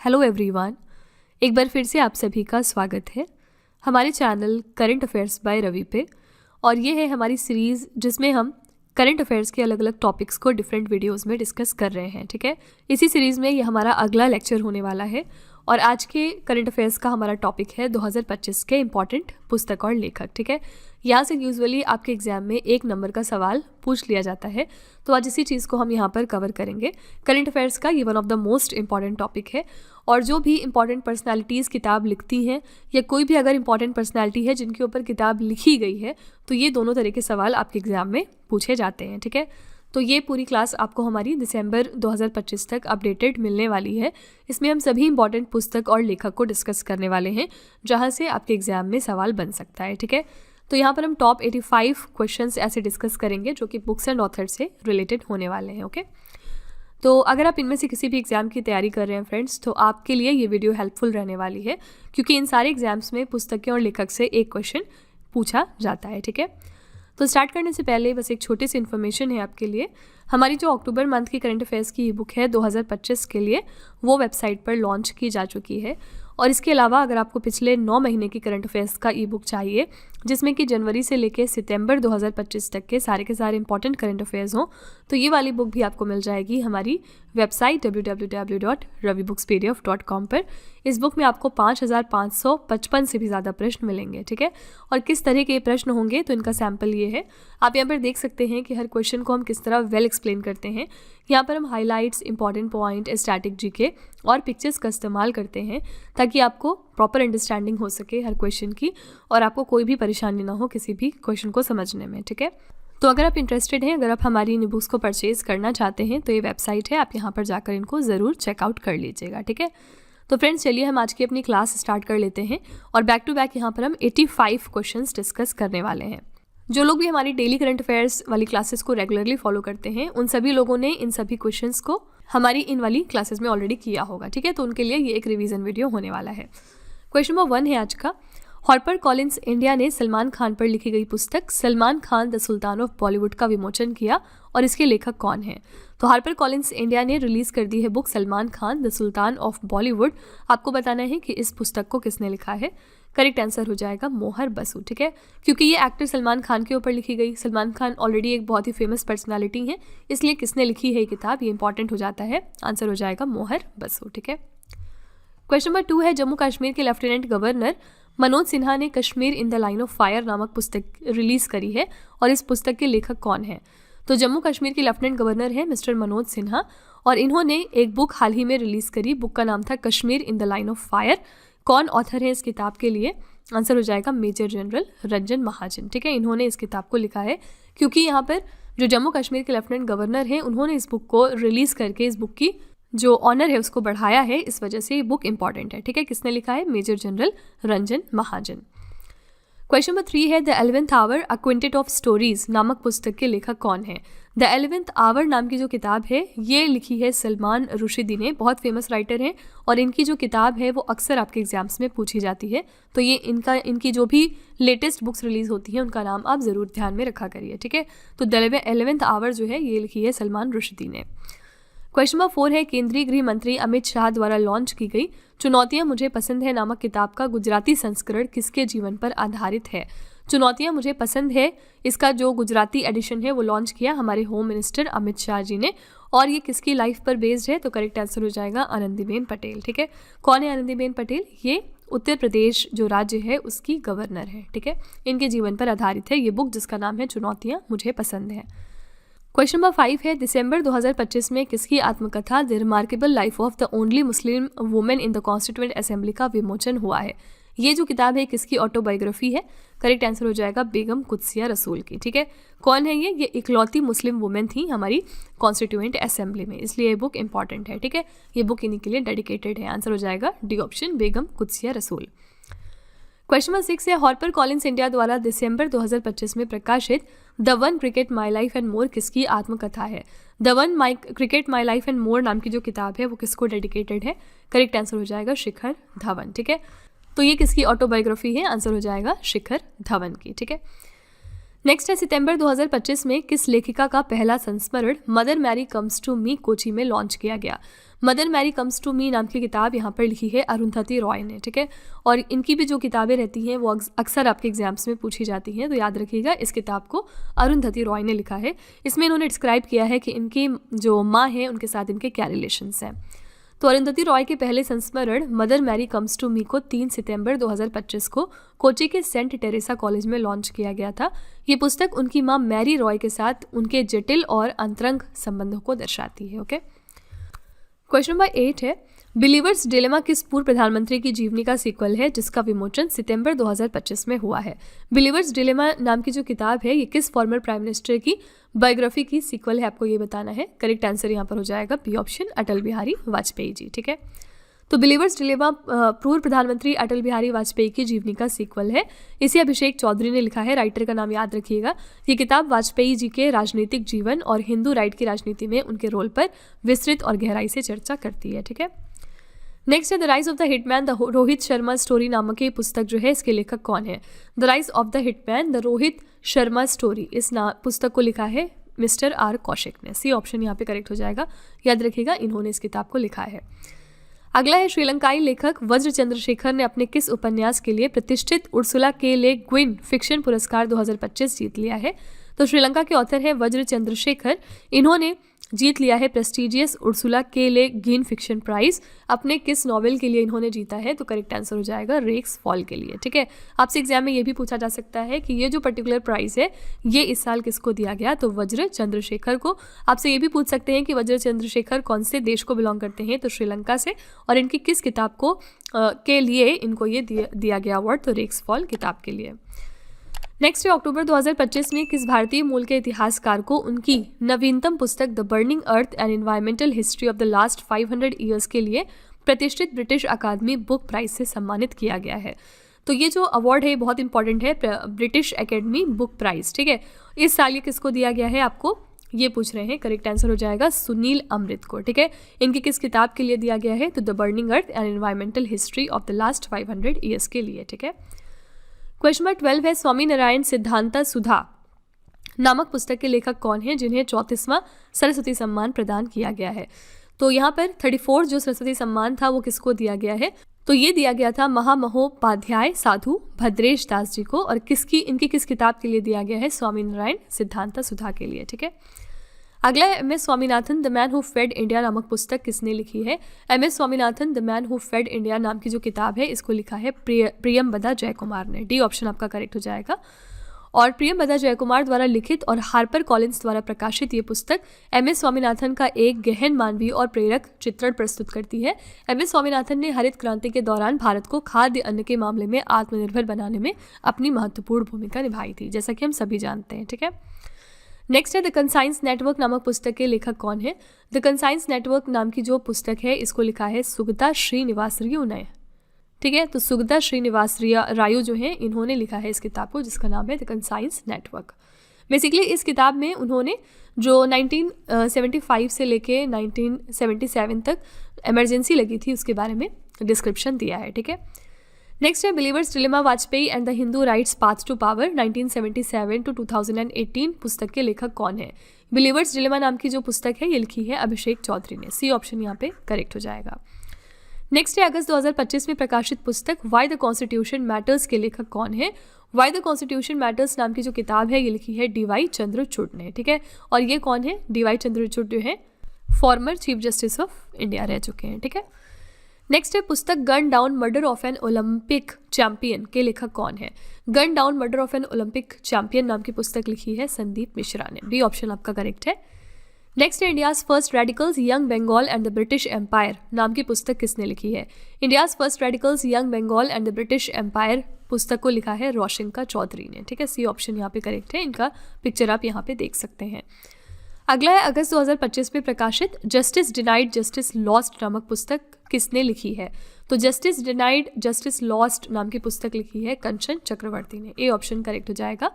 Hello everyone, एक बार फिर से आप सभी का स्वागत है हमारे channel current affairs by Ravi पे। और ये है हमारी सीरीज़ जिसमें हम करंट अफेयर्स के अलग अलग टॉपिक्स को डिफरेंट वीडियोस में डिस्कस कर रहे हैं। ठीक है, इसी सीरीज़ में ये हमारा अगला लेक्चर होने वाला है और आज के करंट अफेयर्स का हमारा टॉपिक है 2025 के इंपॉर्टेंट पुस्तक और लेखक। ठीक है, यहाँ से यूजुअली आपके एग्जाम में 1 नंबर का सवाल पूछ लिया जाता है, तो आज इसी चीज़ को हम यहाँ पर कवर करेंगे। करंट अफेयर्स का ये one of the most important topic है और जो भी इंपॉर्टेंट पर्सनालिटीज़ किताब लिखती हैं या कोई भी अगर इंपॉर्टेंट पर्सनालिटी है जिनके ऊपर किताब लिखी गई है तो ये दोनों तरह के सवाल आपके एग्जाम में पूछे जाते हैं। ठीक है, तो ये पूरी क्लास आपको हमारी दिसंबर 2025 तक अपडेटेड मिलने वाली है। इसमें हम सभी इंपॉर्टेंट पुस्तक और लेखक को डिस्कस करने वाले हैं जहाँ से आपके एग्जाम में सवाल बन सकता है। ठीक है, तो यहाँ पर हम टॉप 85 क्वेश्चंस ऐसे डिस्कस करेंगे जो कि बुक्स एंड ऑथर से रिलेटेड होने वाले हैं। ओके, तो अगर आप इनमें से किसी भी एग्ज़ाम की तैयारी कर रहे हैं फ्रेंड्स, तो आपके लिए ये वीडियो हेल्पफुल रहने वाली है क्योंकि इन सारे एग्जाम्स में पुस्तकें और लेखक से एक क्वेश्चन पूछा जाता है। ठीक है, तो स्टार्ट करने से पहले बस एक छोटी सी इन्फॉर्मेशन है आपके लिए। हमारी जो अक्टूबर मंथ की करंट अफेयर्स की ई बुक है 2025 के लिए, वो वेबसाइट पर लॉन्च की जा चुकी है। और इसके अलावा अगर आपको पिछले 9 महीने की करंट अफेयर्स का ई बुक चाहिए जिसमें कि जनवरी से लेकर सितंबर 2025 तक के सारे इंपॉर्टेंट करंट अफेयर्स हों, तो ये वाली बुक भी आपको मिल जाएगी हमारी वेबसाइट www.ravibooks.pdf.com पर। इस बुक में आपको 5555 से भी ज़्यादा प्रश्न मिलेंगे। ठीक है, और किस तरह के प्रश्न होंगे तो इनका सैम्पल ये है। आप यहाँ पर देख सकते हैं कि हर क्वेश्चन को हम किस तरह वेल एक्सप्लेन करते हैं। यहाँ पर हम highlights, important point, static GK और पिक्चर्स का इस्तेमाल करते हैं ताकि आपको प्रॉपर अंडरस्टैंडिंग हो सके हर क्वेश्चन की और आपको कोई भी परेशानी ना हो किसी भी क्वेश्चन को समझने में। ठीक है, तो अगर आप इंटरेस्टेड हैं, अगर आप हमारी इन बुक्स को परचेज़ करना चाहते हैं तो ये वेबसाइट है, आप यहाँ पर जाकर इनको ज़रूर चेकआउट कर लीजिएगा। ठीक है, तो फ्रेंड्स चलिए हम आज की अपनी क्लास स्टार्ट कर लेते हैं और बैक टू बैक यहाँ पर हम 85 क्वेश्चंस डिस्कस करने वाले हैं। जो लोग भी हमारी डेली करंट अफेयर्स वाली क्लासेस को रेगुलरली फॉलो करते हैं उन सभी लोगों ने इन सभी क्वेश्चंस को हमारी इन वाली क्लासेस में ऑलरेडी किया होगा। ठीक है, तो उनके लिए ये एक रिवीजन वीडियो होने वाला है। क्वेश्चन नंबर 1 है आज का। हार्पर कॉलिंस इंडिया ने सलमान खान पर लिखी गई पुस्तक Salman Khan the sultan of Bollywood का विमोचन किया और इसके लेखक कौन हैं? तो हार्पर कॉलिंस इंडिया ने रिलीज कर दी है book Salman Khan the sultan of Bollywood. आपको बताना है कि इस पुस्तक को किसने लिखा है। करेक्ट आंसर हो जाएगा मोहर बसु। ठीक है, क्योंकि ये एक्टर सलमान खान के ऊपर लिखी गई। सलमान खान ऑलरेडी एक बहुत ही फेमस पर्सनालिटी है, इसलिए किसने लिखी है ये किताब, ये इंपॉर्टेंट हो जाता है। आंसर हो जाएगा मोहर बसु। ठीक है, क्वेश्चन नंबर 2 है। जम्मू कश्मीर के लेफ्टिनेंट गवर्नर मनोज सिन्हा ने Kashmir in the line of fire नामक पुस्तक रिलीज करी है और इस पुस्तक के लेखक कौन है? तो जम्मू कश्मीर के लेफ्टिनेंट गवर्नर है मिस्टर मनोज सिन्हा और इन्होंने एक बुक हाल ही में रिलीज करी। बुक का नाम था Kashmir in the line of fire. कौन ऑथर है इस किताब के लिए? आंसर हो जाएगा मेजर जनरल रंजन महाजन। ठीक है, इन्होंने इस किताब को लिखा है क्योंकि यहाँ पर जो जम्मू कश्मीर के लेफ्टिनेंट गवर्नर हैं उन्होंने इस बुक को रिलीज करके इस बुक की जो ऑनर है उसको बढ़ाया है, इस वजह से ये बुक इंपॉर्टेंट है। ठीक है, किसने लिखा है? Major general Ranjan Mahajan. Question number 3 है। The 11th hour a quintet of stories नामक पुस्तक के लेखक कौन है? द 11th आवर नाम की जो किताब है ये लिखी है सलमान रुश्दी ने। बहुत फेमस राइटर हैं और इनकी जो किताब है वो अक्सर आपके एग्जाम्स में पूछी जाती है, तो ये इनकी जो भी लेटेस्ट बुक्स रिलीज होती हैं उनका नाम आप ज़रूर ध्यान में रखा करिए। ठीक है, तो द 11th आवर जो है ये लिखी है सलमान रुश्दी ने। क्वेश्चन नंबर 4 है। केंद्रीय गृह मंत्री अमित शाह द्वारा लॉन्च की गई चुनौतियां मुझे पसंद है नामक किताब का गुजराती संस्करण किसके जीवन पर आधारित है? चुनौतियां मुझे पसंद है, इसका जो गुजराती एडिशन है वो लॉन्च किया हमारे होम मिनिस्टर अमित शाह जी ने और ये किसकी लाइफ पर बेस्ड है? तो करेक्ट आंसर हो जाएगा आनंदीबेन पटेल। ठीक है, कौन है आनंदीबेन पटेल? ये उत्तर प्रदेश जो राज्य है उसकी गवर्नर है। ठीक है, इनके जीवन पर आधारित है ये बुक जिसका नाम है चुनौतियां मुझे पसंद है। क्वेश्चन नंबर 5 है। दिसंबर 2025 में किसकी आत्मकथा the remarkable life of the only Muslim women in the constituent assembly का विमोचन हुआ है? ये जो किताब है किसकी ऑटोबायोग्राफी है? करेक्ट आंसर हो जाएगा बेगम कुदसिया रसूल की। ठीक है, कौन है ये इकलौती मुस्लिम वुमेन थी हमारी कॉन्स्टिट्यूएंट असेंबली में, इसलिए ये बुक इंपॉर्टेंट है। ठीक है, ये बुक इन्हीं के लिए डेडिकेटेड है। आंसर हो जाएगा डी ऑप्शन, बेगम कुदसिया रसूल। क्वेश्चन नंबर 6 है। हार्पर कॉलिंस इंडिया द्वारा दिसंबर 2025 में प्रकाशित the one cricket my life and more किसकी आत्मकथा है? The one cricket my life and more नाम की जो किताब है वो किसको डेडिकेटेड है? करेक्ट आंसर हो जाएगा शिखर धवन। ठीक है, तो ये किसकी ऑटोबायोग्राफी है? आंसर हो जाएगा शिखर धवन की। ठीक है, नेक्स्ट है सितंबर 2025 में किस लेखिका का पहला संस्मरण mother Mary comes to me Kochi में लॉन्च किया गया। Mother Mary comes to me नाम की किताब यहाँ पर लिखी है अरुंधति रॉय ने, ठीक है। और इनकी भी जो किताबें रहती हैं वो अक्सर आपके एग्जाम्स में पूछी जाती हैं, तो याद रखिएगा इस किताब को अरुंधति रॉय ने लिखा है। इसमें इन्होंने डिस्क्राइब किया है कि इनकी जो माँ हैं उनके साथ इनके क्या रिलेशंस हैं। तो अरुंधति रॉय के पहले संस्मरण mother Mary comes to me को 3 सितंबर 2025 को कोची के सेंट टेरेसा कॉलेज में लॉन्च किया गया था। ये पुस्तक उनकी माँ मैरी रॉय के साथ उनके जटिल और अंतरंग संबंधों को दर्शाती है। ओके, क्वेश्चन नंबर 8 है बिलीवर्स डिलेमा किस पूर्व प्रधानमंत्री की जीवनी का सीक्वल है जिसका विमोचन सितंबर 2025 में हुआ है। बिलीवर्स डिलेमा नाम की जो किताब है ये किस फॉर्मर प्राइम मिनिस्टर की बायोग्राफी की सीक्वल है, आपको ये बताना है। करेक्ट आंसर यहाँ पर हो जाएगा बी ऑप्शन, अटल बिहारी वाजपेयी जी, ठीक है। तो बिलीवर्स डिलेमा पूर्व प्रधानमंत्री अटल बिहारी वाजपेयी की जीवनी का सीक्वल है। इसे अभिषेक चौधरी ने लिखा है। राइटर का नाम याद रखिएगा। ये किताब वाजपेयी जी के राजनीतिक जीवन और हिंदू राइट की राजनीति में उनके रोल पर विस्तृत और गहराई से चर्चा करती है, ठीक है। नेक्स्ट है the rise of the hitman the Rohit Sharma story नामक ये पुस्तक जो है इसके लेखक कौन है। The rise of the hitman the Rohit Sharma story, इस पुस्तक को लिखा है मिस्टर आर कौशिक ने। सी ऑप्शन यहाँ पे करेक्ट हो जाएगा। याद रखिएगा इन्होंने इस किताब को लिखा है। अगला है श्रीलंकाई लेखक वज्र चंद्रशेखर ने अपने किस उपन्यास के लिए प्रतिष्ठित उर्सुला के ले ग्विन फिक्शन पुरस्कार 2025 जीत लिया है। तो श्रीलंका के ऑथर है वज्र चंद्रशेखर। इन्होंने जीत लिया है प्रेस्टिजियस उर्सुला के ले गिन फिक्शन प्राइज। अपने किस नॉवेल के लिए इन्होंने जीता है, तो करेक्ट आंसर हो जाएगा रेक्स फॉल के लिए, ठीक है। आपसे एग्जाम में ये भी पूछा जा सकता है कि ये जो पर्टिकुलर प्राइज है ये इस साल किसको दिया गया, तो वज्र चंद्रशेखर को। आपसे ये भी पूछ सकते हैं कि वज्र चंद्रशेखर कौन से देश को बिलोंग करते हैं, तो श्रीलंका से। और इनकी किस किताब को के लिए इनको ये दिया गया अवार्ड, तो रेक्स फॉल किताब के लिए। नेक्स्ट है अक्टूबर 2025 में किस भारतीय मूल के इतिहासकार को उनकी नवीनतम पुस्तक the burning earth and environmental history of the last 500 years के लिए प्रतिष्ठित ब्रिटिश अकादमी बुक प्राइज से सम्मानित किया गया है। तो ये जो अवार्ड है बहुत इंपॉर्टेंट है, ब्रिटिश एकेडमी बुक प्राइज, ठीक है। इस साल ये किसको दिया गया है, आपको ये पूछ रहे हैं। करेक्ट आंसर हो जाएगा सुनील अमृत को, ठीक है। इनकी किस किताब के लिए दिया गया है, तो the burning earth and environmental history of the last 500 years के लिए, ठीक है। क्वेश्चन नंबर 12 है स्वामी नारायण सिद्धांता सुधा नामक पुस्तक के लेखक कौन हैं जिन्हें 34वां सरस्वती सम्मान प्रदान किया गया है। तो यहाँ पर 34 जो सरस्वती सम्मान था वो किसको दिया गया है, तो ये दिया गया था महामहोपाध्याय साधु भद्रेश दास जी को। और इनकी किस किताब के लिए दिया गया है, स्वामी नारायण सिद्धांता सुधा के लिए, ठीक है। अगला है M S Swaminathan the man who fed India नामक पुस्तक किसने लिखी है। M S Swaminathan the man who fed India नाम की जो किताब है इसको लिखा है प्रियंबदा जयकुमार ने। डी ऑप्शन आपका करेक्ट हो जाएगा। और प्रियंबदा जयकुमार द्वारा लिखित और हार्पर कॉलिंस द्वारा प्रकाशित ये पुस्तक एम एस स्वामीनाथन का एक गहन मानवीय और प्रेरक चित्रण प्रस्तुत करती है। एम एस स्वामीनाथन ने हरित क्रांति के दौरान भारत को खाद्य अन्न के मामले में आत्मनिर्भर बनाने में अपनी महत्वपूर्ण भूमिका निभाई थी, जैसा कि हम सभी जानते हैं, ठीक है। नेक्स्ट है द कंसाइंस नेटवर्क नामक पुस्तक के लेखक कौन है। द कंसाइंस नेटवर्क नाम की जो पुस्तक है इसको लिखा है सुगता श्रीनिवास रियू ने, ठीक है। तो सुगता श्रीनिवास रायू जो है इन्होंने लिखा है इस किताब को जिसका नाम है द कंसाइंस नेटवर्क। बेसिकली इस किताब में उन्होंने जो 1975 से लेके 1977 तक इमरजेंसी लगी थी उसके बारे में डिस्क्रिप्शन दिया है, ठीक है। नेक्स्ट है believer's dilemma Vajpayee and the Hindu right's path to power 1977 to 2018 पुस्तक के लेखक कौन है। बिलीवर्स डिलेमा नाम की जो पुस्तक है ये लिखी है अभिषेक चौधरी ने। सी ऑप्शन यहाँ पे करेक्ट हो जाएगा। नेक्स्ट है अगस्त 2025 में प्रकाशित पुस्तक वाई द कॉन्स्टिट्यूशन मैटर्स के लेखक कौन है। वाई द कॉन्स्टिट्यूशन मैटर्स नाम की जो किताब है ये लिखी है डी.वाई. चंद्रचूड़ ने, ठीक है। और ये कौन है, डी.वाई. चंद्रचूड़ जो है former chief justice of India रह चुके हैं, ठीक है। नेक्स्ट है पुस्तक gun down murder of an Olympic champion के लेखक कौन है। Gun down murder of an Olympic champion नाम की पुस्तक लिखी है संदीप मिश्रा ने। बी ऑप्शन आपका करेक्ट है। नेक्स्ट है India's first radicals young Bengal and the British empire नाम की पुस्तक किसने लिखी है। India's first radicals young Bengal and the British empire पुस्तक को लिखा है रोशंका चौधरी ने, ठीक है। सी ऑप्शन यहाँ पे करेक्ट है। इनका पिक्चर आप यहाँ पे देख सकते हैं। अगला है अगस्त 2025 में प्रकाशित जस्टिस डिनाइड जस्टिस लॉस्ट नामक पुस्तक किसने लिखी है। तो जस्टिस डिनाइड जस्टिस लॉस्ट नाम की पुस्तक लिखी है कंचन चक्रवर्ती ने। ए ऑप्शन करेक्ट हो जाएगा।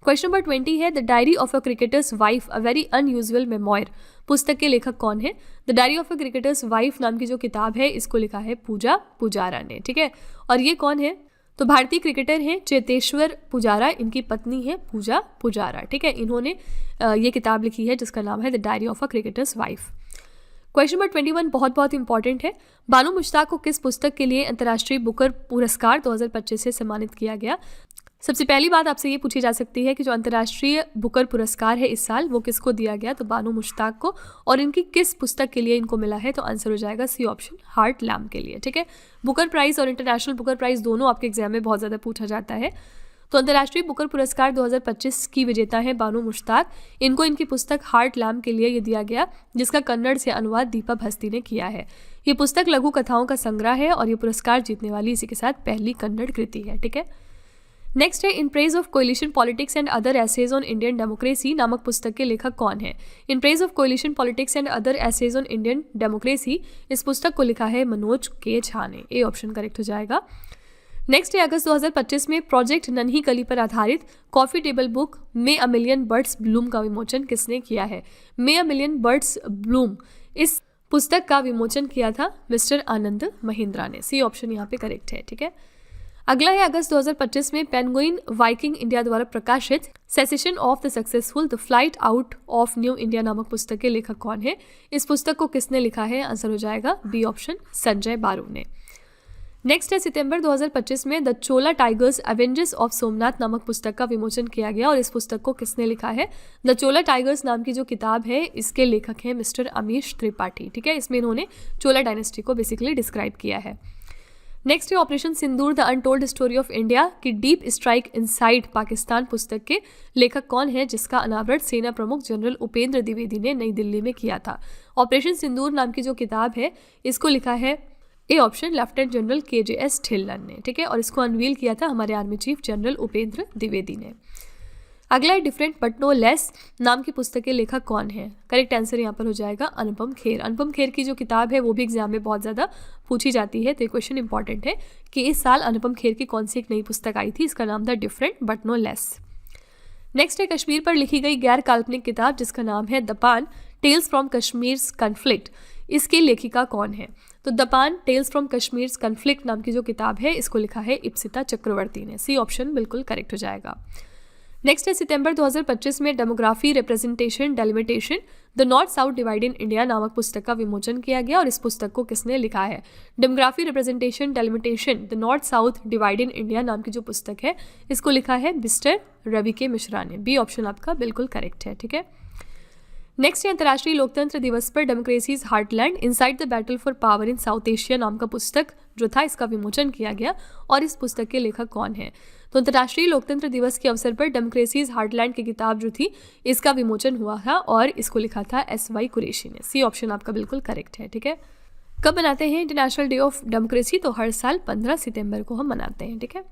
क्वेश्चन नंबर 20 है the diary of a cricketers wife a very unusual memoir पुस्तक के लेखक कौन है। The diary of a cricketers wife नाम की जो किताब है इसको लिखा है पूजा पुजारा ने, ठीक है। और ये कौन है, तो भारतीय क्रिकेटर हैं चेतेश्वर पुजारा, इनकी पत्नी है पूजा पुजारा, ठीक है। इन्होंने ये किताब लिखी है जिसका नाम है the diary of a cricketers wife. Question number 21 बहुत बहुत इंपॉर्टेंट है। बानू मुश्ताक को किस पुस्तक के लिए अंतर्राष्ट्रीय बुकर पुरस्कार 2025 से सम्मानित किया गया? सबसे पहली बात आपसे ये पूछी जा सकती है कि जो अंतर्राष्ट्रीय बुकर पुरस्कार है इस साल वो किसको दिया गया? तो बानू मुश्ताक को, और इनकी किस पुस्तक के लिए इनको मिला है? तो आंसर हो जाएगा सी ऑप्शन, हार्ट लैम्प के लिए, ठीक है। बुकर प्राइज और इंटरनेशनल बुकर प्राइज दोनों आपके एग्जाम में बहुत ज़्यादा पूछा जाता है। तो अंतर्राष्ट्रीय बुकर पुरस्कार 2025 की विजेता है बानू मुश्ताक। इनको इनकी पुस्तक हार्ट लैम्प के लिए ये दिया गया, जिसका कन्नड़ से अनुवाद दीपा भस्ती ने किया है। ये पुस्तक लघु कथाओं का संग्रह है और ये पुरस्कार जीतने वाली इसी के साथ पहली कन्नड़ कृति है, ठीक है। नेक्स्ट है in praise of coalition politics and other essays on Indian democracy नामक पुस्तक के लेखक कौन है? In praise of coalition politics and other essays on Indian democracy, इस पुस्तक को लिखा है मनोज के झा ने। ए ऑप्शन करेक्ट हो जाएगा। नेक्स्ट है अगस्त 2025 में प्रोजेक्ट नन्ही कली पर आधारित coffee table book may a million birds Bloom का विमोचन किसने किया है? मे अ मिलियन बर्ड्स ब्लूम, इस पुस्तक का विमोचन किया था मिस्टर आनंद महिंद्रा ने। सी ऑप्शन यहाँ पे करेक्ट है, ठीक है। अगला है अगस्त 2025 में पेंगुइन वाइकिंग इंडिया द्वारा प्रकाशित cessation of the successful the flight out of new India नामक पुस्तक के लेखक कौन है? इस पुस्तक को किसने लिखा है? आंसर हो जाएगा बी ऑप्शन, संजय बारू ने। नेक्स्ट है सितंबर 2025 में the Chola tigers Avengers of Somnath नामक पुस्तक का विमोचन किया गया और इस पुस्तक को किसने लिखा है? द चोला टाइगर्स नाम की जो किताब है इसके लेखक हैं मिस्टर अमीश त्रिपाठी, ठीक है। इसमें इन्होंने चोला डायनेस्टी को बेसिकली डिस्क्राइब किया है। नेक्स्ट है operation Sindoor the untold story of India की डीप स्ट्राइक इनसाइड पाकिस्तान पुस्तक के लेखक कौन है, जिसका अनावरण सेना प्रमुख जनरल उपेंद्र द्विवेदी ने नई दिल्ली में किया था? ऑपरेशन सिंदूर नाम की जो किताब है इसको लिखा है A option, lieutenant general KJS Dhillon ने, ठीक है। और इसको अनवील किया था हमारे army chief general Upendra Dwivedi ने। अगला है डिफरेंट बट नो लेस नाम की पुस्तक के लेखक कौन है? करेक्ट आंसर यहाँ पर हो जाएगा अनुपम खेर। अनुपम खेर की जो किताब है वो भी एग्जाम में बहुत ज़्यादा पूछी जाती है, तो ये क्वेश्चन इंपॉर्टेंट है कि इस साल अनुपम खेर की कौन सी एक नई पुस्तक आई थी, इसका नाम था different but no less. Next है कश्मीर पर लिखी गई गैर काल्पनिक किताब जिसका नाम है दपान टेल्स फ्रॉम कश्मीर कन्फ्लिक्ट, इसकी लेखिका कौन है? तो दपान टेल्स फ्रॉम कश्मीर कन्फ्लिक्ट नाम की जो किताब है इसको लिखा है इप्सिता चक्रवर्ती ने। सी ऑप्शन बिल्कुल करेक्ट हो जाएगा। नेक्स्ट है सितंबर 2025 में demography representation delimitation the north south divide in India नामक पुस्तक का विमोचन किया गया और इस पुस्तक को किसने लिखा है? Demography representation delimitation the north south divide in India नाम की जो पुस्तक है इसको लिखा है मिस्टर रवि के मिश्रा ने। बी ऑप्शन आपका बिल्कुल करेक्ट है, ठीक है। नेक्स्ट है अंतर्राष्ट्रीय लोकतंत्र दिवस पर democracies heartland inside the battle for power in south Asia नाम का पुस्तक जो था इसका विमोचन किया गया और इस पुस्तक के लेखक कौन है? तो अंतर्राष्ट्रीय लोकतंत्र दिवस के अवसर पर डेमोक्रेसीज हार्टलैंड की किताब जो थी इसका विमोचन हुआ था और इसको लिखा था SY कुरैशी ने। सी ऑप्शन आपका बिल्कुल करेक्ट है, ठीक है। कब मनाते हैं इंटरनेशनल डे ऑफ डेमोक्रेसी? तो हर साल 15 सितंबर को हम मनाते हैं, ठीक है।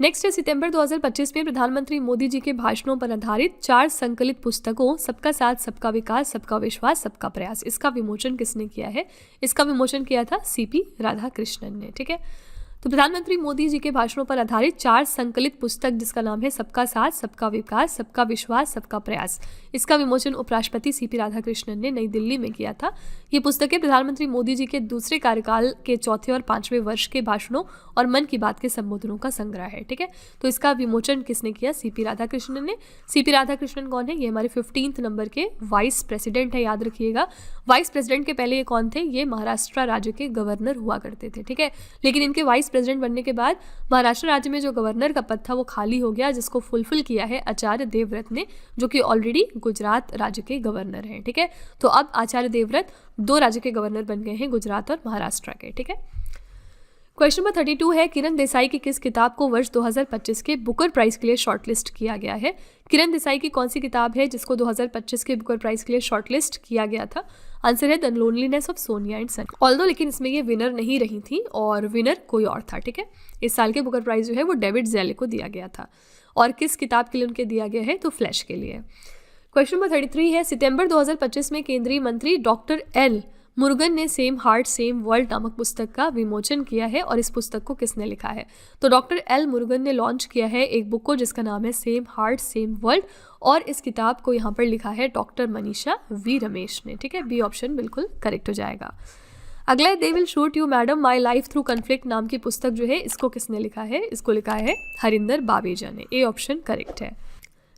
नेक्स्ट है सितंबर 2025 में प्रधानमंत्री मोदी जी के भाषणों पर आधारित 4 संकलित पुस्तकों सबका साथ सबका विकास सबका विश्वास सबका प्रयास, इसका विमोचन किसने किया है? इसका विमोचन किया था CP राधाकृष्णन ने, ठीक है। तो प्रधानमंत्री मोदी जी के भाषणों पर आधारित 4 संकलित पुस्तक जिसका नाम है सबका साथ सबका विकास सबका विश्वास सबका प्रयास, इसका विमोचन उपराष्ट्रपति CP राधाकृष्णन ने नई दिल्ली में किया था। ये पुस्तकें प्रधानमंत्री मोदी जी के दूसरे कार्यकाल के चौथे और 5वें वर्ष के भाषणों और मन की बात के संबोधनों का संग्रह है, ठीक है। तो इसका विमोचन किसने किया? CP राधाकृष्णन ने। CP राधाकृष्णन कौन है? ये हमारे 15th नंबर के वाइस प्रेसिडेंट है, याद रखिएगा। वाइस प्रेसिडेंट के पहले ये कौन थे? ये महाराष्ट्र राज्य के गवर्नर हुआ करते थे, ठीक है। लेकिन इनके वाइस प्रेसिडेंट बनने के बाद महाराष्ट्र राज्य में जो गवर्नर का पद था वो खाली हो गया, जिसको फुलफिल किया है आचार्य देवव्रत ने, जो कि ऑलरेडी गुजरात राज्य के गवर्नर हैं, ठीक है। तो अब आचार्य देवव्रत 2 राज्य के गवर्नर बन गए हैं, गुजरात और महाराष्ट्र के, ठीक है। क्वेश्चन नंबर 32 है किरण देसाई की किस किताब को वर्ष 2025 के बुकर प्राइज के लिए शॉर्टलिस्ट किया गया है? किरण देसाई की कौन सी किताब है जिसको 2025 के बुकर प्राइज के लिए शॉर्टलिस्ट किया गया था? आंसर है the loneliness of Sonia and son. Although लेकिन इसमें ये विनर नहीं रही थी और विनर कोई और था, ठीक है। इस साल के बुकर प्राइज जो है वो डेविड ज़ैले को दिया गया था और किस किताब के लिए उनके दिया गया है? तो फ्लैश के लिए। क्वेश्चन नंबर 33 है सितंबर 2025 में केंद्रीय मंत्री डॉक्टर एल मुरुगन ने सेम हार्ट सेम वर्ल्ड नामक पुस्तक का विमोचन किया है और इस पुस्तक को किसने लिखा है? तो डॉक्टर एल मुरुगन ने लॉन्च किया है एक बुक को जिसका नाम है सेम हार्ट सेम वर्ल्ड और इस किताब को यहाँ पर लिखा है डॉक्टर मनीषा V रमेश ने, ठीक है। बी ऑप्शन बिल्कुल करेक्ट हो जाएगा। अगला है they will shoot you madam my life through conflict नाम की पुस्तक जो है इसको किसने लिखा है? इसको लिखा है हरिंदर बावेजा ने। ए ऑप्शन करेक्ट है।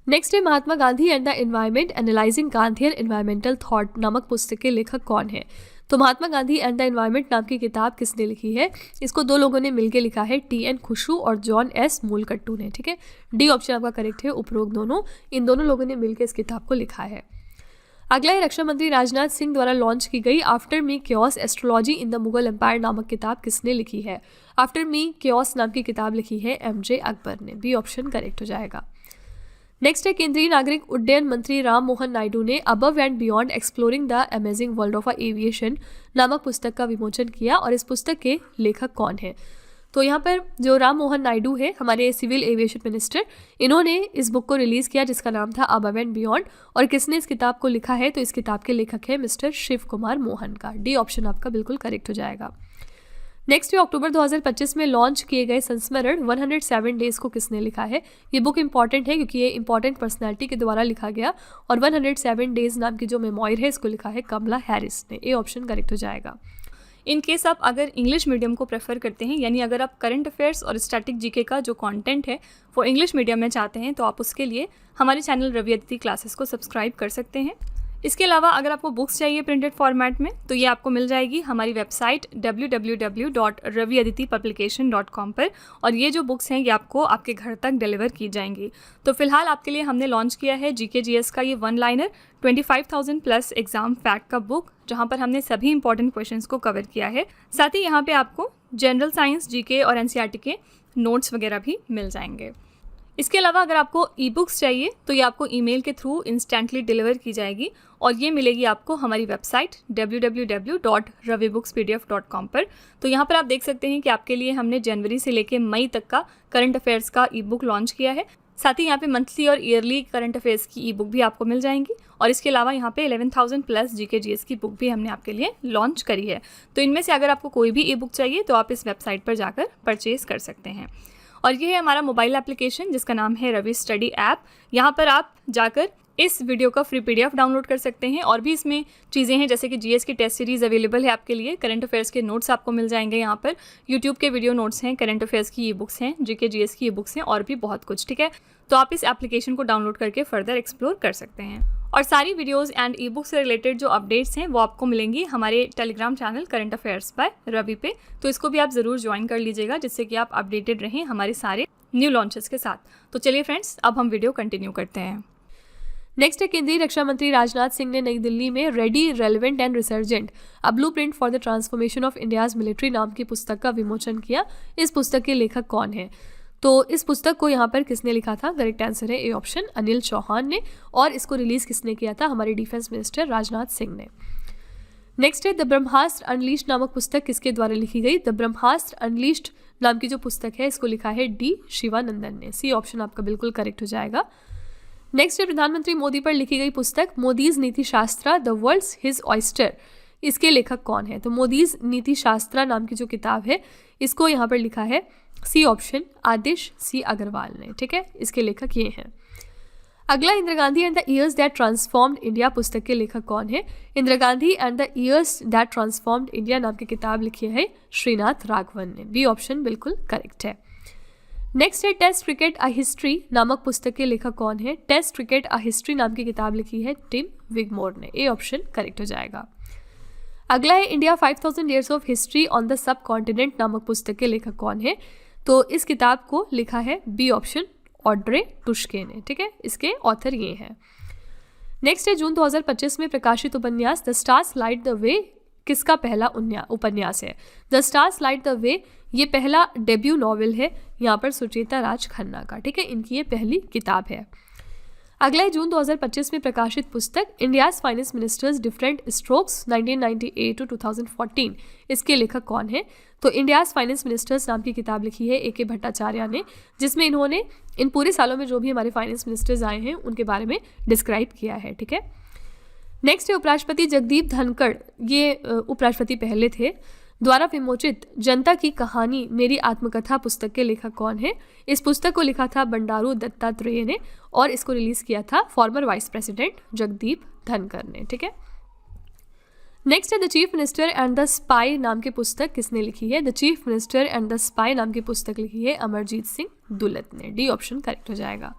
नेक्स्ट है Mahatma Gandhi and the environment analysing Gandhian environmental thought नामक पुस्तक के लेखक कौन है? तो Mahatma Gandhi and the environment नाम की किताब किसने लिखी है? इसको दो लोगों ने मिलकर लिखा है, टी.एन. खुशरू और जॉन एस मूलकट्टू ने। ठीक है, डी ऑप्शन आपका करेक्ट है। उपरोक्त दोनों, इन दोनों लोगों ने मिलकर इस किताब को लिखा है। अगला है रक्षा मंत्री राजनाथ सिंह द्वारा लॉन्च की गई after me chaos astrology in the Mughal empire नामक किताब किसने लिखी है? आफ्टर मी क्योस नाम की किताब लिखी है एम.जे. अकबर ने। बी ऑप्शन करेक्ट हो जाएगा। नेक्स्ट है केंद्रीय नागरिक उड्डयन मंत्री राम मोहन नायडू ने above and beyond exploring the amazing world of aviation नामक पुस्तक का विमोचन किया और इस पुस्तक के लेखक कौन है? तो यहाँ पर जो राम मोहन नायडू है, हमारे सिविल एविएशन मिनिस्टर, इन्होंने इस बुक को रिलीज़ किया जिसका नाम था अबव एंड बियॉन्ड। और किसने इस किताब को लिखा है? तो इस किताब के लेखक है मिस्टर शिव कुमार मोहन का। डी ऑप्शन आपका बिल्कुल करेक्ट हो जाएगा। नेक्स्ट है अक्टूबर 2025 में लॉन्च किए गए संस्मरण 107 डेज को किसने लिखा है? ये बुक इंपॉर्टेंट है क्योंकि ये इंपॉर्टेंट पर्सनैलिटी के द्वारा लिखा गया और 107 डेज नाम की जो मेमोयर है इसको लिखा है कमला हैरिस ने। ए ऑप्शन करेक्ट हो जाएगा। इन केस आप अगर इंग्लिश मीडियम को प्रेफर करते हैं, यानी अगर आप करंट अफेयर्स और स्टैटिक जीके का जो कंटेंट है वो इंग्लिश मीडियम में चाहते हैं, तो आप उसके लिए हमारे चैनल रवि अदिति क्लासेस को सब्सक्राइब कर सकते हैं। इसके अलावा अगर आपको बुक्स चाहिए प्रिंटेड फॉर्मेट में, तो ये आपको मिल जाएगी हमारी वेबसाइट www.raviaditipublication.com पर, और ये जो बुक्स हैं ये आपको आपके घर तक डिलीवर की जाएंगी। तो फिलहाल आपके लिए हमने लॉन्च किया है जीके जीएस का ये one liner 25,000 plus exam fact का बुक, जहाँ पर हमने सभी इंपॉर्टेंट क्वेश्चंस को कवर किया है। साथ ही यहाँ पे आपको जनरल साइंस, जीके और एनसीईआरटी के नोट्स वगैरह भी मिल जाएंगे। इसके अलावा अगर आपको ई बुक्स चाहिए तो ये आपको ईमेल के थ्रू इंस्टेंटली डिलीवर की जाएगी और ये मिलेगी आपको हमारी वेबसाइट www.ravibookspdf.com पर। तो यहाँ पर आप देख सकते हैं कि आपके लिए हमने जनवरी से लेकर मई तक का करंट अफेयर्स का ई बुक लॉन्च किया है। साथ ही यहाँ पे मंथली और ईयरली करंट अफेयर्स की ई बुक भी आपको मिल जाएंगी और इसके अलावा यहाँ पे 11,000 प्लस जीके जीएस की बुक भी हमने आपके लिए लॉन्च करी है। तो इनमें से अगर आपको कोई भी ई बुक चाहिए तो आप इस वेबसाइट पर जाकर परचेज कर सकते हैं। और ये है हमारा मोबाइल एप्लीकेशन जिसका नाम है रवि स्टडी ऐप। यहाँ पर आप जाकर इस वीडियो का फ्री पीडीएफ डाउनलोड कर सकते हैं और भी इसमें चीज़ें हैं जैसे कि जीएस की टेस्ट सीरीज़ अवेलेबल है आपके लिए, करंट अफेयर्स के नोट्स आपको मिल जाएंगे यहाँ पर, यूट्यूब के वीडियो नोट्स हैं, करंट अफेयर्स की ई बुक्स हैं, जीके जीएस की ई बुक्स हैं और भी बहुत कुछ। ठीक है, तो आप इस एप्लीकेशन को डाउनलोड करके फर्दर एक्सप्लोर कर सकते हैं। और सारी वीडियोस एंड ई बुक से रिलेटेड जो अपडेट्स हैं वो आपको मिलेंगी हमारे Telegram channel current affairs by Ravi पे, तो इसको भी आप ज़रूर ज्वाइन कर लीजिएगा जिससे कि आप अपडेटेड रहें हमारे सारे न्यू लॉन्चेस के साथ। तो चलिए फ्रेंड्स, अब हम वीडियो कंटिन्यू करते हैं। नेक्स्ट है केंद्रीय रक्षा मंत्री राजनाथ सिंह ने नई दिल्ली में ready, relevant and resurgent a blueprint for the transformation of India's military नाम की पुस्तक का विमोचन किया। इस पुस्तक के लेखक कौन है? तो इस पुस्तक को यहाँ पर किसने लिखा था? करेक्ट आंसर है ए ऑप्शन, अनिल चौहान ने। और इसको रिलीज किसने किया था? हमारे डिफेंस मिनिस्टर राजनाथ सिंह ने। नेक्स्ट है द ब्रह्मास्त्र अनलीस्ट नामक पुस्तक किसके द्वारा लिखी गई? द ब्रह्मास्त्र अनलीस्ट नाम की जो पुस्तक है इसको लिखा है डी शिवानंदन ने। सी ऑप्शन आपका बिल्कुल करेक्ट हो जाएगा। नेक्स्ट है प्रधानमंत्री मोदी पर लिखी गई पुस्तक मोदीज नीति शास्त्रा द वर्ल्ड्स हिज ऑयस्टर, इसके लेखक कौन है? तो मोदीज नीति शास्त्रा नाम की जो किताब है इसको यहाँ पर लिखा है सी ऑप्शन, आदिश सी अग्रवाल ने। ठीक है, इसके लेखक ये हैं। अगला Indira Gandhi and the years that transformed India पुस्तक के लेखक कौन है? Indira Gandhi and the years that transformed India नाम की किताब लिखी है श्रीनाथ राघवन ने। बी ऑप्शन बिल्कुल करेक्ट है। नेक्स्ट है टेस्ट क्रिकेट अ हिस्ट्री नामक पुस्तक के लेखक कौन है? टेस्ट क्रिकेट अ हिस्ट्री नाम की किताब लिखी है टिम विगमोर ने। ए ऑप्शन करेक्ट हो जाएगा। अगला है India 5,000 years of history on the sub continent नामक पुस्तक के लेखक कौन है? तो इस किताब को लिखा है बी ऑप्शन, ऑड्रे टुश्के ने। ठीक है, इसके ऑथर ये हैं। नेक्स्ट है जून 2025 में प्रकाशित उपन्यास the stars light the way किसका पहला उपन्यास है? The stars light the way ये पहला डेब्यू नॉवेल है यहाँ पर सुचेता राज खन्ना का। ठीक है, इनकी ये पहली किताब है। अगला है जून 2025 में प्रकाशित पुस्तक India's finance ministers different strokes 1998 to 2014, इसके लेखक कौन है? तो इंडियाज फाइनेंस मिनिस्टर्स नाम की किताब लिखी है ए के भट्टाचार्य ने, जिसमें इन्होंने इन पूरे सालों में जो भी हमारे फाइनेंस मिनिस्टर्स आए हैं उनके बारे में डिस्क्राइब किया है। ठीक है, नेक्स्ट है उपराष्ट्रपति जगदीप धनखड़, ये उपराष्ट्रपति पहले थे, द्वारा विमोचित जनता की कहानी मेरी आत्मकथा पुस्तक के लेखक कौन है? इस पुस्तक को लिखा था बंडारू दत्तात्रेय ने और इसको रिलीज किया था farmer vice president Jagdeep Dhankhar ने। ठीक है, नेक्स्ट है the chief minister and the spy नाम की पुस्तक किसने लिखी है? The chief minister and the spy नाम की पुस्तक लिखी है अमरजीत सिंह दुलत ने। डी ऑप्शन करेक्ट हो जाएगा।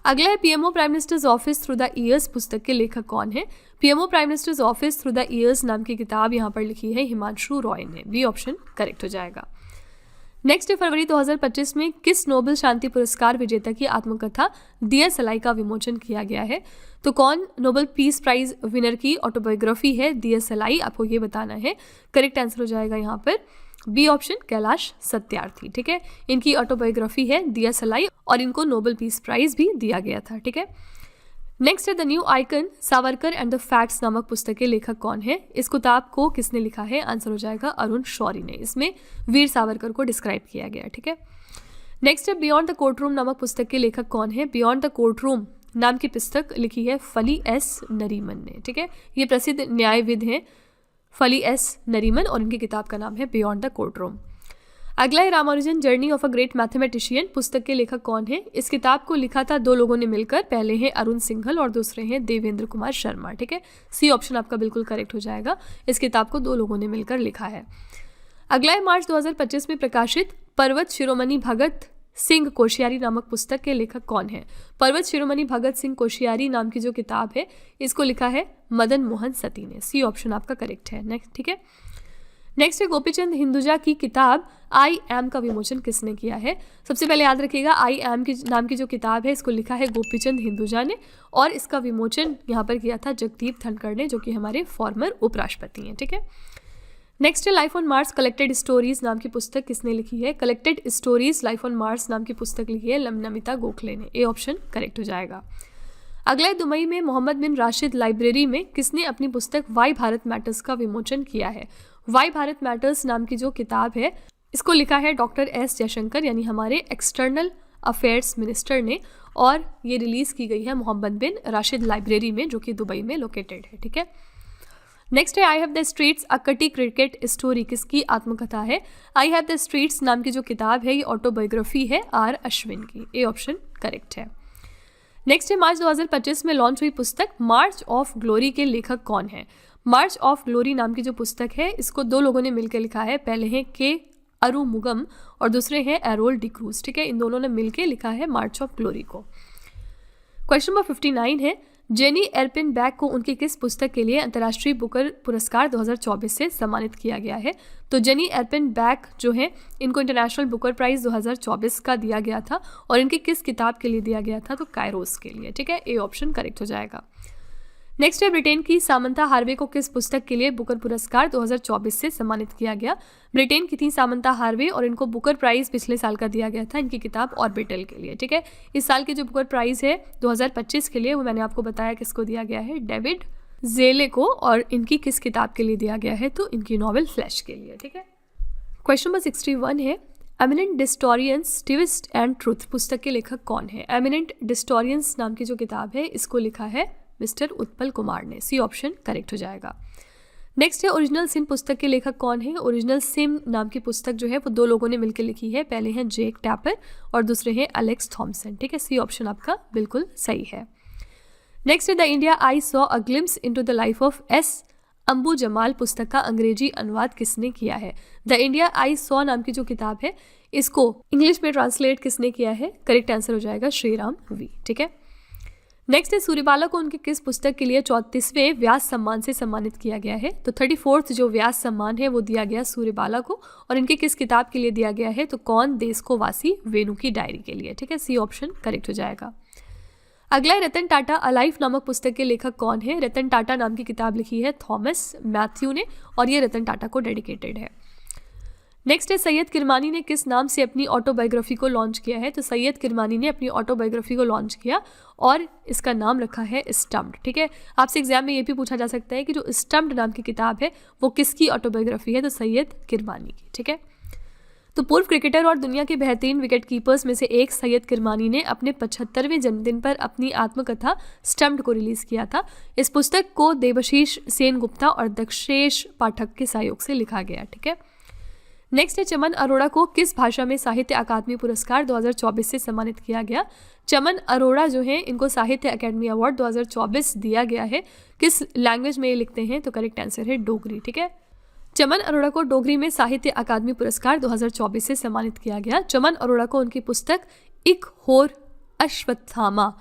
अगला है PMO prime minister's office through the years पुस्तक के लेखक कौन है? PMO prime minister's office through the years नाम की किताब यहाँ पर लिखी है हिमांशु रॉय ने। बी ऑप्शन करेक्ट हो जाएगा। नेक्स्ट फरवरी 2025 में किस नोबेल शांति पुरस्कार विजेता की आत्मकथा दिया सलाई का विमोचन किया गया है? तो कौन नोबेल पीस प्राइज विनर की ऑटोबायोग्राफी है दिया सलाई, आपको ये बताना है। करेक्ट आंसर हो जाएगा यहाँ पर बी ऑप्शन कैलाश सत्यार्थी। ठीक है, इनकी ऑटोबायोग्राफी है दिया सलाई और इनको नोबेल पीस प्राइज भी दिया गया था। ठीक है, नेक्स्ट है the new icon Savarkar and the facts नामक पुस्तक के लेखक कौन है? इस किताब को किसने लिखा है? आंसर हो जाएगा अरुण शौरी ने। इसमें वीर सावरकर को डिस्क्राइब किया गया। ठीक है, नेक्स्ट है बियॉन्ड द कोर्ट रूम नामक पुस्तक के लेखक कौन है? बियॉन्ड द कोर्ट रूम नाम की पुस्तक लिखी है फली एस नरीमन ने। ठीक है, ये प्रसिद्ध न्यायविद हैं फली एस नरीमन और इनकी किताब का नाम है बियॉन्ड द कोर्ट रूम। अगला है Ramanujan journey of a great mathematician पुस्तक के लेखक कौन है? इस किताब को लिखा था दो लोगों ने मिलकर, पहले हैं अरुण सिंघल और दूसरे हैं देवेंद्र कुमार शर्मा। ठीक है, सी ऑप्शन आपका बिल्कुल करेक्ट हो जाएगा। इस किताब को दो लोगों ने मिलकर लिखा है। अगला है मार्च 2025 में प्रकाशित पर्वत शिरोमणि भगत सिंह कोश्यारी नामक पुस्तक के लेखक कौन है? पर्वत शिरोमणि भगत सिंह कोश्यारी नाम की जो किताब है इसको लिखा है मदन मोहन सती ने। सी ऑप्शन आपका करेक्ट है। नेक्स्ट, ठीक है, नेक्स्ट है गोपीचंद हिंदुजा की किताब आई एम का विमोचन किसने किया है? सबसे पहले याद रखिएगा आई एम की नाम की जो किताब है इसको लिखा है गोपीचंद हिंदुजा ने और इसका विमोचन यहाँ पर किया था जगदीप धनखड़ ने, जो कि हमारे फॉर्मर उपराष्ट्रपति हैं। ठीक है, नेक्स्ट है life on Mars collected stories नाम की पुस्तक किसने लिखी है? Collected stories life on Mars नाम की पुस्तक लिखी है नमिता गोखले ने। ए ऑप्शन करेक्ट हो जाएगा। अगला है दुबई में मोहम्मद बिन राशिद लाइब्रेरी में किसने अपनी पुस्तक वाई भारत मैटर्स का विमोचन किया है? वाई भारत मैटर्स नाम की जो किताब है इसको लिखा है डॉक्टर एस जयशंकर यानी हमारे एक्सटर्नल अफेयर्स मिनिस्टर ने और ये रिलीज की गई है मोहम्मद बिन राशिद लाइब्रेरी में जो कि दुबई में लोकेटेड है। ठीक है, नेक्स्ट है आई हैव द स्ट्रीट्स अ कटी क्रिकेट स्टोरी किसकी आत्मकथा है? आई हैव द स्ट्रीट्स नाम की जो किताब है ये ऑटोबायोग्राफी है आर अश्विन की। ए ऑप्शन करेक्ट है। नेक्स्ट है मार्च 2025 में लॉन्च हुई पुस्तक मार्च ऑफ ग्लोरी के लेखक कौन है? मार्च ऑफ ग्लोरी नाम की जो पुस्तक है इसको दो लोगों ने मिलकर लिखा है, पहले हैं के अरुमुगम और दूसरे हैं एरोल डिक्रूज। ठीक है, इन दोनों ने मिलकर लिखा है मार्च ऑफ ग्लोरी को। क्वेश्चन नंबर 59 है जेनी एर्पिन बैक को उनकी किस पुस्तक के लिए अंतर्राष्ट्रीय बुकर पुरस्कार 2024 से सम्मानित किया गया है? तो जेनी एर्पिन बैक जो है इनको इंटरनेशनल बुकर प्राइज 2024 का दिया गया था और इनकी किस किताब के लिए दिया गया था? तो कायरोस के लिए। ठीक है, ए ऑप्शन करेक्ट हो जाएगा। नेक्स्ट है ब्रिटेन की सामंथा हार्वे को किस पुस्तक के लिए बुकर पुरस्कार 2024 से सम्मानित किया गया? ब्रिटेन की थी सामंथा हार्वे और इनको बुकर प्राइज पिछले साल का दिया गया था इनकी किताब ऑर्बिटल के लिए। ठीक है, इस साल के जो बुकर प्राइज है 2025 के लिए वो मैंने आपको बताया किसको दिया गया है, डेविड जेले को, और इनकी किस किताब के लिए दिया गया है? तो इनकी नॉवेल फ्लैश के लिए। ठीक है, क्वेश्चन नंबर 61 है एमिनेंट डिस्टोरियंस ट्विस्ट एंड ट्रूथ पुस्तक के लेखक कौन है? एमिनेंट डिस्टोरियंस नाम की जो किताब है इसको लिखा है मिस्टर उत्पल कुमार ने। सी ऑप्शन करेक्ट हो जाएगा। नेक्स्ट है ओरिजिनल सिन पुस्तक के लेखक कौन है? ओरिजिनल सिन नाम की पुस्तक जो है वो दो लोगों ने मिलकर लिखी है, पहले हैं जेक टैपर और दूसरे हैं एलेक्स थॉमसन। ठीक है, सी ऑप्शन आपका बिल्कुल सही है। नेक्स्ट है the India I saw a glimpse into the life of S Ambu Jamal पुस्तक का अंग्रेजी अनुवाद किसने किया है? द इंडिया आई सॉ नाम की जो किताब है इसको इंग्लिश में ट्रांसलेट किसने किया है? करेक्ट आंसर हो जाएगा श्रीराम वी। ठीक है, नेक्स्ट है सूर्यबाला को उनकी किस पुस्तक के लिए 34वें व्यास सम्मान से सम्मानित किया गया है? तो 34th जो व्यास सम्मान है वो दिया गया सूर्यबाला को और इनकी किस किताब के लिए दिया गया है? तो कौन देश को वासी वेणु की डायरी के लिए। ठीक है, सी ऑप्शन करेक्ट हो जाएगा। अगला है रतन टाटा अ लाइफ नामक पुस्तक के लेखक कौन है? रतन टाटा नाम की किताब लिखी है थॉमस मैथ्यू ने और ये रतन टाटा को डेडिकेटेड है। नेक्स्ट है सैयद किरमानी ने किस नाम से अपनी ऑटोबायोग्राफी को लॉन्च किया है? तो सैयद किरमानी ने अपनी ऑटोबायोग्राफी को लॉन्च किया और इसका नाम रखा है स्टम्प्ड। ठीक है, आपसे एग्जाम में ये भी पूछा जा सकता है कि जो स्टम्प्ड नाम की किताब है वो किसकी ऑटोबायोग्राफी है? तो सैयद किरमानी की। ठीक है, तो पूर्व क्रिकेटर और दुनिया के बेहतरीन विकेट कीपर्स में से एक सैयद किरमानी ने अपने 75वें जन्मदिन पर अपनी आत्मकथा स्टम्प्ड को रिलीज किया था। इस पुस्तक को देवशीष सेन गुप्ता और दक्षेश पाठक के सहयोग से लिखा गया। ठीक है, नेक्स्ट है चमन अरोड़ा को किस भाषा में साहित्य अकादमी पुरस्कार 2024 से सम्मानित किया गया। चमन अरोड़ा जो हैं इनको साहित्य अकादमी अवार्ड 2024 दिया गया है। किस लैंग्वेज में ये लिखते हैं, तो करेक्ट आंसर है डोगरी। ठीक है, चमन अरोड़ा को डोगरी में साहित्य अकादमी पुरस्कार 2024 से सम्मानित किया गया। चमन अरोड़ा को उनकी पुस्तक इक होर अश्वत्थामा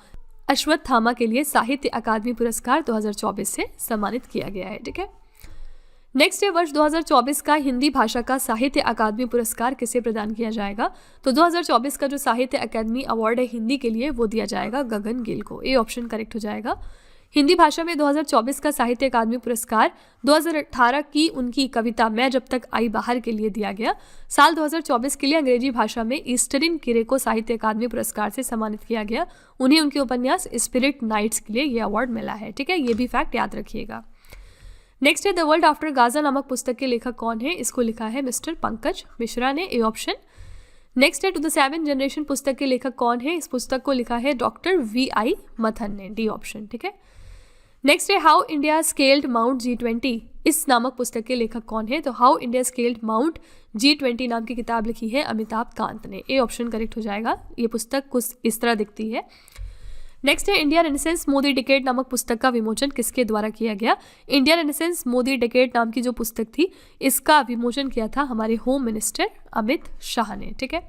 के लिए साहित्य अकादमी पुरस्कार 2024 से सम्मानित किया गया है। ठीक है, नेक्स्ट है वर्ष 2024 का हिंदी भाषा का साहित्य अकादमी पुरस्कार किसे प्रदान किया जाएगा। तो 2024 का जो साहित्य अकादमी अवार्ड है हिंदी के लिए वो दिया जाएगा गगन गिल को। ए ऑप्शन करेक्ट हो जाएगा। हिंदी भाषा में 2024 का साहित्य अकादमी पुरस्कार 2018 की उनकी कविता मैं जब तक आई बाहर के लिए दिया गया। साल 2024 के लिए अंग्रेजी भाषा में ईस्टरिन किरे को साहित्य अकादमी पुरस्कार से सम्मानित किया गया। उन्हें उनके उपन्यास स्पिरिट नाइट्स के लिए यह अवार्ड मिला है। ठीक है, ये भी फैक्ट याद रखिएगा। नेक्स्ट है द वर्ल्ड आफ्टर गाजा नामक पुस्तक के लेखक कौन है। इसको लिखा है मिस्टर पंकज मिश्रा ने। A option. नेक्स्ट है टू द सेवन जनरेशन पुस्तक के लेखक कौन है। इस पुस्तक को लिखा है डॉक्टर VI मथन ने। D option. ठीक है, नेक्स्ट है how India scaled mount G20 इस नामक पुस्तक के लेखक कौन है। तो how India scaled mount G20 नाम की किताब लिखी है अमिताभ कांत ने। ए ऑप्शन करेक्ट हो जाएगा। ये पुस्तक कुछ इस तरह दिखती है। नेक्स्ट है इंडिया रेनेसेंस मोदी डिकेड नामक पुस्तक का विमोचन किसके द्वारा किया गया। इंडिया रेनेसेंस मोदी डिकेड नाम की जो पुस्तक थी इसका विमोचन किया था हमारे होम मिनिस्टर अमित शाह ने। ठीक है,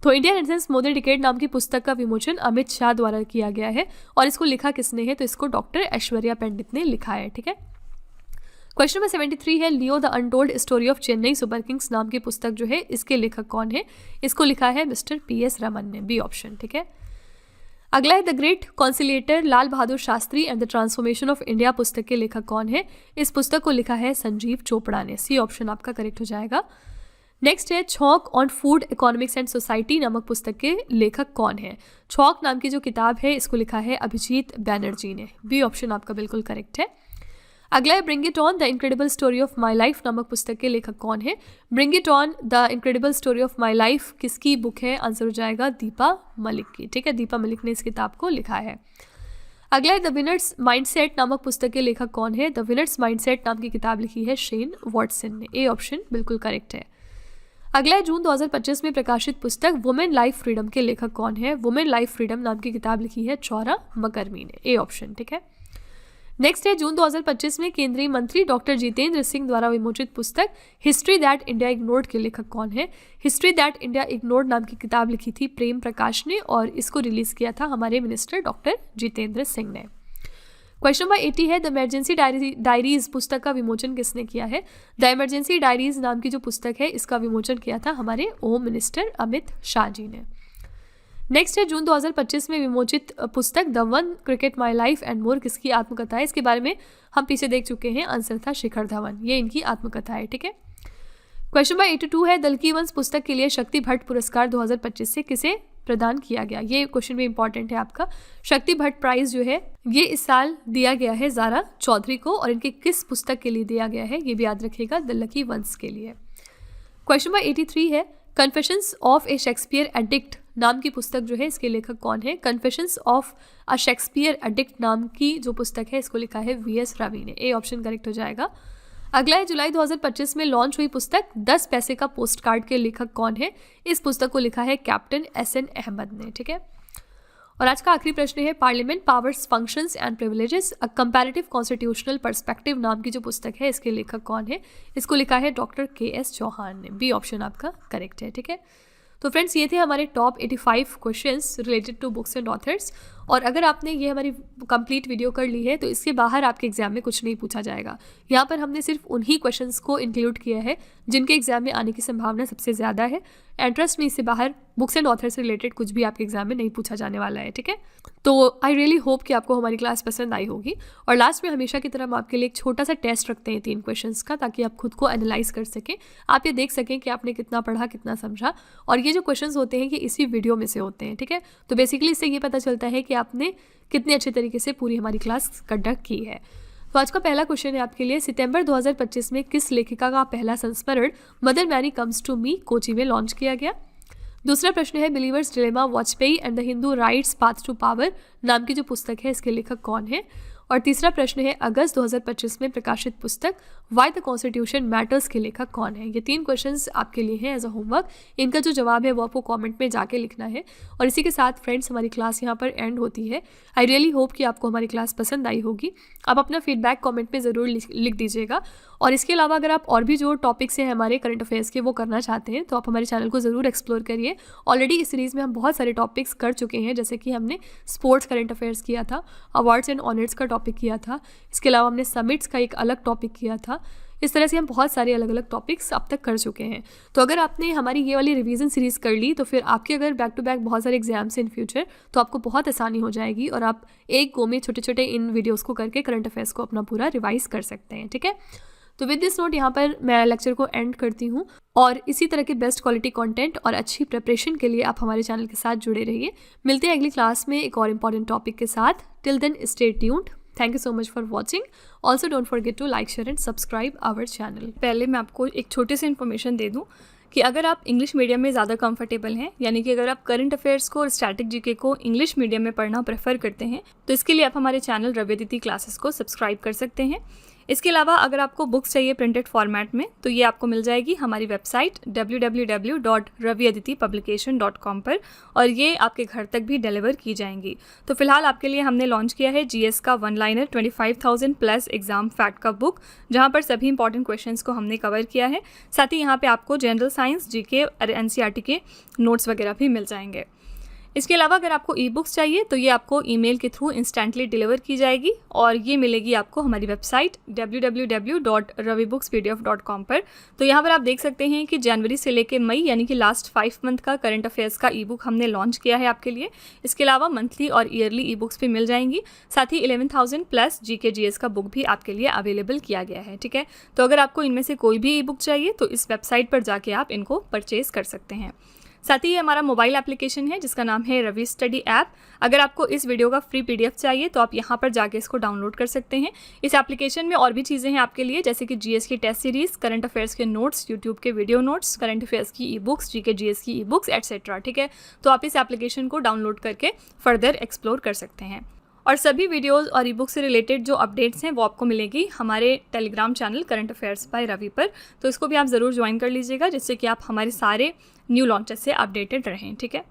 तो इंडिया रेनेसेंस मोदी डिकेड नाम की पुस्तक का विमोचन अमित शाह द्वारा किया गया है और इसको लिखा किसने है। तो इसको डॉक्टर ऐश्वर्या पंडित ने लिखा है। ठीक है, क्वेश्चन नंबर 73 है Leo the untold story of Chennai super Kings नाम की पुस्तक जो है इसके लेखक कौन है। इसको लिखा है मिस्टर PS रमन ने। B option. ठीक है, अगला है the great conciliator Lal Bahadur Shastri and the transformation of India पुस्तक के लेखक कौन है। इस पुस्तक को लिखा है संजीव चोपड़ा ने। सी ऑप्शन आपका करेक्ट हो जाएगा। नेक्स्ट है छौक on food economics and society नामक पुस्तक के लेखक कौन है। छौक नाम की जो किताब है इसको लिखा है अभिजीत बैनर्जी ने। बी ऑप्शन आपका बिल्कुल करेक्ट है। अगला है bring it on the incredible story of my life नामक पुस्तक के लेखक कौन है। Bring it on the incredible story of my life किसकी बुक है। आंसर हो जाएगा दीपा मलिक की। ठीक है, दीपा मलिक ने इस किताब को लिखा है। अगला है द विनर्स माइंडसेट नामक पुस्तक के लेखक कौन है। द विनर्स माइंडसेट नाम की किताब लिखी है शेन वॉटसन ने। ए ऑप्शन बिल्कुल करेक्ट है। अगला है जून 2025 में प्रकाशित पुस्तक वुमेन लाइफ फ्रीडम के लेखक कौन है। वुमेन लाइफ फ्रीडम नाम की किताब लिखी है चौरा मकरमी ने। A option. ठीक है, नेक्स्ट है जून 2025 में केंद्रीय मंत्री डॉक्टर जितेंद्र सिंह द्वारा विमोचित पुस्तक हिस्ट्री दैट इंडिया इग्नोर्ड के लेखक कौन है। हिस्ट्री दैट इंडिया इग्नोर्ड नाम की किताब लिखी थी प्रेम प्रकाश ने और इसको रिलीज किया था हमारे मिनिस्टर डॉक्टर जितेंद्र सिंह ने। क्वेश्चन नंबर 80 है द इमरजेंसी डायरीज पुस्तक का विमोचन किसने किया है। द इमरजेंसी डायरीज नाम की जो पुस्तक है इसका विमोचन किया था हमारे होम मिनिस्टर अमित शाह जी ने। नेक्स्ट है जून 2025 में विमोचित पुस्तक the one cricket my life and more किसकी आत्मकथा है। इसके बारे में हम पीछे देख चुके हैं। आंसर था शिखर धवन। ये इनकी आत्मकथा है। ठीक है, क्वेश्चन नंबर 82 है दल की वंश पुस्तक के लिए शक्ति भट्ट पुरस्कार 2025 से किसे प्रदान किया गया। ये क्वेश्चन भी इंपॉर्टेंट है आपका। शक्ति भट्ट प्राइज जो है ये इस साल दिया गया है ज़ारा चौधरी को और इनके किस पुस्तक के लिए दिया गया है ये भी याद रखिएगा, द लकी वंस के लिए। क्वेश्चन नंबर 83 है confessions of A Shakespeare addict नाम की पुस्तक जो है इसके लेखक कौन है। Confessions of a Shakespeare addict नाम की जो पुस्तक है इसको लिखा है VS रवि ने। ए ऑप्शन करेक्ट हो जाएगा। अगला है जुलाई 2025 में लॉन्च हुई पुस्तक 10 पैसे का पोस्ट कार्ड के लेखक कौन है। इस पुस्तक को लिखा है कैप्टन SN अहमद ने। ठीक है, और आज का आखिरी प्रश्न है parliament powers functions and privileges a comparative constitutional perspective नाम की जो पुस्तक है इसके लेखक कौन है। इसको लिखा है डॉक्टर KS चौहान ने। बी ऑप्शन आपका करेक्ट है। ठीक है, तो फ्रेंड्स ये थे हमारे top 85 questions related to books and authors. और अगर आपने ये हमारी कंप्लीट वीडियो कर ली है तो इसके बाहर आपके एग्जाम में कुछ नहीं पूछा जाएगा। यहाँ पर हमने सिर्फ उन्हीं क्वेश्चंस को इंक्लूड किया है जिनके एग्जाम में आने की संभावना सबसे ज़्यादा है। एंड ट्रस्ट में इससे बाहर बुक्स एंड ऑथर से रिलेटेड कुछ भी आपके एग्जाम में नहीं पूछा जाने वाला है। ठीक है, तो आई रियली होप कि आपको हमारी क्लास पसंद आई होगी। और लास्ट में हमेशा की तरह हम आपके लिए एक छोटा सा टेस्ट रखते हैं 3 क्वेश्चंस का, ताकि आप खुद को एनालाइज कर सकें, आप ये देख सकें कि आपने कितना पढ़ा, कितना समझा। और ये जो क्वेश्चंस होते हैं ये इसी वीडियो में से होते हैं। ठीक है, तो बेसिकली इससे ये पता चलता है कि आपने कितने अच्छे तरीके से पूरी हमारी क्लास कंडक्ट की है। तो आज का पहला क्वेश्चन है आपके लिए, सितंबर 2025 में किस लेखिका का पहला संस्मरण mother Mary comes to me Kochi में लॉन्च किया गया। दूसरा प्रश्न है believer's dilemma Vajpayee and the Hindu right's path to power नाम की जो पुस्तक है इसके लेखक कौन है। और तीसरा प्रश्न है अगस्त 2025 में प्रकाशित पुस्तक वाई द कॉन्स्टिट्यूशन मैटर्स के लेखक कौन है। ये 3 क्वेश्चंस आपके लिए हैं एज अ होमवर्क। इनका जो जवाब है वो आपको कमेंट में जाके लिखना है। और इसी के साथ फ्रेंड्स हमारी क्लास यहाँ पर एंड होती है। आई रियली होप कि आपको हमारी क्लास पसंद आई होगी। आप अपना फीडबैक कमेंट में ज़रूर लिख दीजिएगा। और इसके अलावा अगर आप और भी जो टॉपिक्स हैं हमारे करंट अफेयर्स के वो करना चाहते हैं तो आप हमारे चैनल को ज़रूर एक्सप्लोर करिए। ऑलरेडी इस सीरीज़ में हम बहुत सारे टॉपिक्स कर चुके हैं, जैसे कि हमने स्पोर्ट्स करंट अफेयर्स किया था, अवार्ड्स एंड ऑनर्स का टॉपिक किया था, इसके अलावा हमने समिट्स का एक अलग टॉपिक किया था। इस तरह से हम बहुत सारे अलग अलग टॉपिक्स अब तक कर चुके हैं। तो अगर आपने हमारी ये वाली रिवीजन सीरीज़ कर ली तो फिर आपके अगर बैक टू बैक बहुत सारे एग्जाम्स इन फ्यूचर तो आपको बहुत आसानी हो जाएगी और आप एक गो में छोटे छोटे इन वीडियोस को करके करंट अफेयर्स को अपना पूरा रिवाइज कर सकते हैं। ठीक है, तो विद दिस नोट यहाँ पर मैं लेक्चर को एंड करती हूँ। और इसी तरह के बेस्ट क्वालिटी कंटेंट और अच्छी प्रिपरेशन के लिए आप हमारे चैनल के साथ जुड़े रहिए। मिलते हैं अगली क्लास में एक और इम्पॉर्टेंट टॉपिक के साथ। Till then stay tuned. Thank you so much for watching. Also don't forget to like, share and subscribe our channel. पहले मैं आपको एक छोटी सी इन्फॉर्मेशन दे दूं कि अगर आप इंग्लिश मीडियम में ज़्यादा कंफर्टेबल हैं, यानी कि अगर आप करंट अफेयर्स को और स्टैटिक जीके को इंग्लिश मीडियम में पढ़ना प्रेफर करते हैं तो इसके लिए आप हमारे चैनल रवि अदिति क्लासेस को सब्सक्राइब कर सकते हैं। इसके अलावा अगर आपको बुक्स चाहिए प्रिंटेड फॉर्मेट में तो ये आपको मिल जाएगी हमारी वेबसाइट www.raviaditipublication.com पर, और ये आपके घर तक भी डिलीवर की जाएंगी। तो फिलहाल आपके लिए हमने लॉन्च किया है जीएस का 1 लाइनर 25,000 प्लस एग्जाम फैक्ट का बुक, जहाँ पर सभी इंपॉर्टेंट क्वेश्चंस को हमने कवर किया है। साथ ही यहाँ पे आपको जनरल साइंस, जीके और एनसीईआरटी के नोट्स वगैरह भी मिल जाएंगे। इसके अलावा अगर आपको ई बुक्स चाहिए तो ये आपको ईमेल के थ्रू इंस्टेंटली डिलीवर की जाएगी और ये मिलेगी आपको हमारी वेबसाइट www.ravibooks.pdf.com पर। तो यहाँ पर आप देख सकते हैं कि जनवरी से लेकर मई यानी कि लास्ट 5 मंथ का करंट अफेयर्स का ई बुक हमने लॉन्च किया है आपके लिए। इसके अलावा मंथली और ईयरली ई बुक्स भी मिल जाएंगी। साथ ही 11,000 प्लस जीके जीएस का बुक भी आपके लिए अवेलेबल किया गया है। ठीक है, तो अगर आपको इनमें से कोई भी ई बुक चाहिए तो इस वेबसाइट पर जाके आप इनको परचेज कर सकते हैं। साथ ही ये हमारा मोबाइल एप्लीकेशन है जिसका नाम है रवि स्टडी ऐप। अगर आपको इस वीडियो का फ्री पीडीएफ चाहिए तो आप यहाँ पर जाके इसको डाउनलोड कर सकते हैं। इस एप्लीकेशन में और भी चीज़ें हैं आपके लिए, जैसे कि जीएस की टेस्ट सीरीज, करंट अफेयर्स के नोट्स, यूट्यूब के वीडियो नोट्स, करंट अफेयर्स की ई बुक्स, जीके जीएस की ई बुक्स एटसेट्रा। ठीक है, तो आप इस एप्लीकेशन को डाउनलोड करके फर्दर एक्सप्लोर कर सकते हैं। और सभी वीडियोस और ई बुक से रिलेटेड जो अपडेट्स हैं वो आपको मिलेगी हमारे Telegram channel current affairs by Ravi पर। तो इसको भी आप ज़रूर ज्वाइन कर लीजिएगा जिससे कि आप हमारे सारे न्यू लॉन्चेस से अपडेटेड रहें। ठीक है।